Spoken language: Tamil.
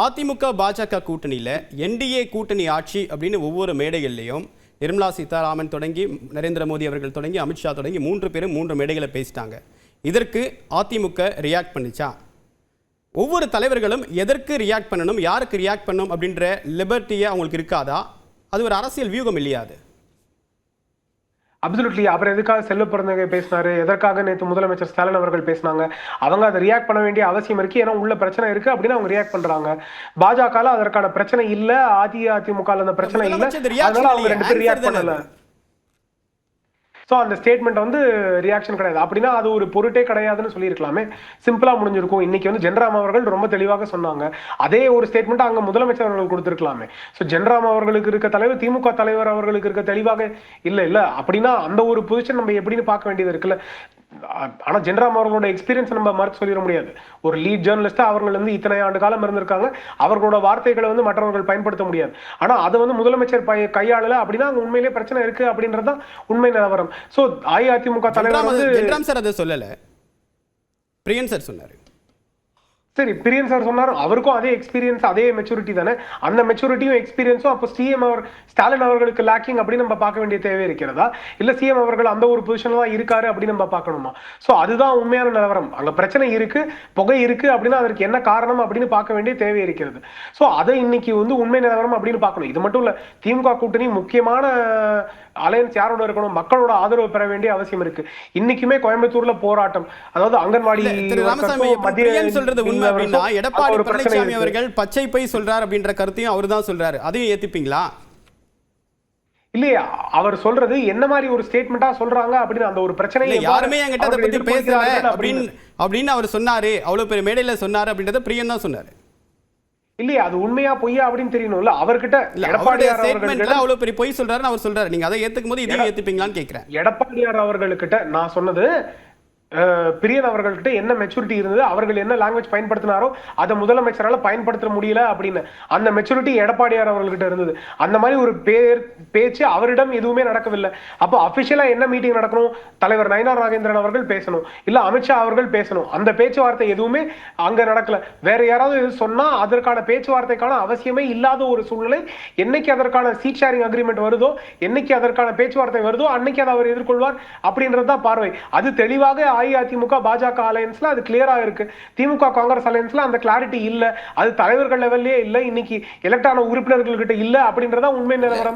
அதிமுக பாஜக கூட்டணியில் என்டிஏ கூட்டணி ஆட்சி அப்படின்னு ஒவ்வொரு மேடைகள்லையும் நிர்மலா சீதாராமன் தொடங்கி நரேந்திர மோடி அவர்கள் தொடங்கி அமித்ஷா தொடங்கி 3 பேரும் 3 மேடைகளை பேசிட்டாங்க. இதற்கு அதிமுக ரியாக்ட் பண்ணிச்சா? ஒவ்வொரு தலைவர்களும் எதற்கு ரியாக்ட் பண்ணணும், யாருக்கு ரியாக்ட் பண்ணணும் அப்படின்ற லிபர்ட்டியை அவங்களுக்கு இருக்காதா? அது ஒரு அரசியல் வியூகம் இல்லையா? அது அப்சல்யூட்லி. அப்புறம் எதுக்காக செல்வ பிறந்தகை பேசினாரு, எதற்காக நேற்று முதலமைச்சர் ஸ்டாலின் அவர்கள் பேசினாங்க? அவங்க அதை ரியாக்ட் பண்ண வேண்டிய அவசியம் இருக்கு, ஏன்னா உள்ள பிரச்சனை இருக்கு அப்படின்னு அவங்க ரியாக்ட் பண்றாங்க. பாஜக அதற்கான பிரச்சனை இல்ல, அதிமுக அந்த பிரச்சனை இல்ல, அதனால அவங்க 2 பேரும் ரியாக்ட் பண்ணல. ஸோ அந்த ஸ்டேட்மெண்ட் வந்து ரியாக்ஷன் கிடையாது அப்படின்னா அது ஒரு பொருட்டே கிடையாதுன்னு சொல்லியிருக்கலாமே, சிம்பிளா முடிஞ்சிருக்கும். இன்னைக்கு வந்து ஜென்ராம் அவர்கள் ரொம்ப தெளிவாக சொன்னாங்க. அதே ஒரு ஸ்டேட்மெண்ட் அங்க முதலமைச்சர் அவர்கள் கொடுத்திருக்கலாமே. ஸோ ஜென்ராம் அவர்களுக்கு இருக்க தலைவர், திமுக தலைவர் அவர்களுக்கு இருக்க தெளிவாக இல்ல அப்படின்னா அந்த ஒரு பொசிஷன் நம்ம எப்படின்னு பார்க்க வேண்டியது இருக்குல்ல. ஆனா ஜென்ராம் அவர்களோட எக்ஸ்பீரியன்ஸ் நம்ம மறுத்து சொல்லிட முடியாது. ஒரு லீட் ஜேர்னலிஸ்டா அவர்கள் வந்து இத்தனை ஆண்டு காலம் இருந்திருக்காங்க, அவர்களோட வார்த்தைகளை வந்து மற்றவர்கள் பயன்படுத்த முடியாது. ஆனா அதை வந்து முதலமைச்சர் கையாளல அப்படின்னா அங்க உண்மையிலேயே பிரச்சனை இருக்கு அப்படின்றதுதான் உண்மை நிலவரம். சோ அஇஅதிமுக தலைவர் வந்து ஜென்ராம் சார் அதை சொல்லல, பிரியன் சார் சொன்னாரு. சரி, பிரியன் சார் சொன்னார், அவருக்கும் அதே எக்ஸ்பீரியன்ஸ் அதே மெச்சூரிட்டி தானே. அந்த மெச்சூரிட்டியும் எக்ஸ்பீரியன்ஸும் அப்போ ஸ்டாலின் அவர்களுக்கு லேக்கிங் அப்படின்னு நம்ம பார்க்க வேண்டிய தேவை இருக்கிறதா, இல்ல சிஎம் அவர்கள் அந்த ஒரு பொசிஷன்ல தான் இருக்காரு அப்படின்னு நம்ம பார்க்கணுமா? சோ அதுதான் உண்மையான நிலவரம். அங்க பிரச்சனை இருக்கு, புகை இருக்கு அப்படின்னா அதற்கு என்ன காரணம் அப்படின்னு பார்க்க வேண்டிய தேவை இருக்கிறது. சோ அதை இன்னைக்கு வந்து உண்மை நிலவரம் அப்படின்னு பார்க்கணும். இது மட்டும் இல்ல, திமுக கூட்டணி முக்கியமான அலையன்ஸ் யாரோட இருக்கணும், மக்களோட ஆதரவு பெற வேண்டிய அவசியம் இருக்கு. இன்னைக்குமே கோயம்புத்தூர்ல போராட்டம், அதாவது அங்கன்வாடி எடப்பாடி பழனிசாமி அவர்கள் பச்சை பை சொல்றாரு அப்படின்ற கருத்தையும் அவர் தான் சொல்றாரு. அதையும் ஏத்துப்பீங்களா? இல்லையா, அவர் சொல்றது என்ன மாதிரி ஒரு ஸ்டேட்மெண்டா சொல்றாங்க அப்படின்னு அந்த ஒரு பிரச்சனை யாருமே என்கிட்ட அதை பத்தி பேசல அப்படின்னு அவர் சொன்னாரு, அவ்வளவு பெரிய மேடையில சொன்னாரு அப்படின்றத பிரியன் தான் சொன்னாரு. இல்லையா, அது உண்மையா பொய்யா அப்படின்னு தெரியணும்ல. அவர்கிட்ட எடப்பாடியார் அவர்கள் அவ்வளவு பெரிய பொய் சொல்றாருன்னு அவர் சொல்றாரு. நீங்க அதை ஏத்துக்கும் போது இதையும் ஏத்துப்பீங்களான்னு கேட்கிறேன். எடப்பாடியார் அவர்களுக்கிட்ட நான் சொன்னது, பிரியன் அவர்கள்ட்ட என்ன மெச்சூரிட்டி இருந்தது, அவர்கள் என்ன லாங்குவேஜ் பயன்படுத்தினாரோ அதை முதலமைச்சரால் பயன்படுத்த முடியல அப்படின்னு அந்த மெச்சூரிட்டி எடப்பாடியார் அவர்கள்ட்ட இருந்தது. அந்த மாதிரி ஒரு பேச்சு அவரிடம் எதுவுமே நடக்கவில்லை. அப்போ அபிஷியலா என்ன மீட்டிங் நடக்கணும், தலைவர் நயினார் நாகேந்திரன் அவர்கள் பேசணும், இல்ல அமித்ஷா அவர்கள் பேசணும். அந்த பேச்சுவார்த்தை எதுவுமே அங்க நடக்கல. வேற யாராவது எது சொன்னா அதற்கான பேச்சுவார்த்தைக்கான அவசியமே இல்லாத ஒரு சூழ்நிலை. என்னைக்கு அதற்கான சீட் ஷேரிங் அக்ரிமெண்ட் வருதோ, என்னைக்கு அதற்கான பேச்சுவார்த்தை வருதோ அன்னைக்கு அதை அவர் எதிர்கொள்வார் அப்படின்றதுதான் பார்வை. அது தெளிவாக அஇஅதிமுக பாஜக அலையன்ஸ்ல அது கிளியரா இருக்கு. திமுக காங்கிரஸ் அலையன்ஸ்ல அந்த கிளாரிட்டி இல்ல, அது தலைவர்கள் லெவல்லே இல்ல, இன்னைக்கு எலக்ட் ஆன உறுப்பினர்கள் கிட்ட இல்ல அப்படின்றதா உண்மை நிலவரம்.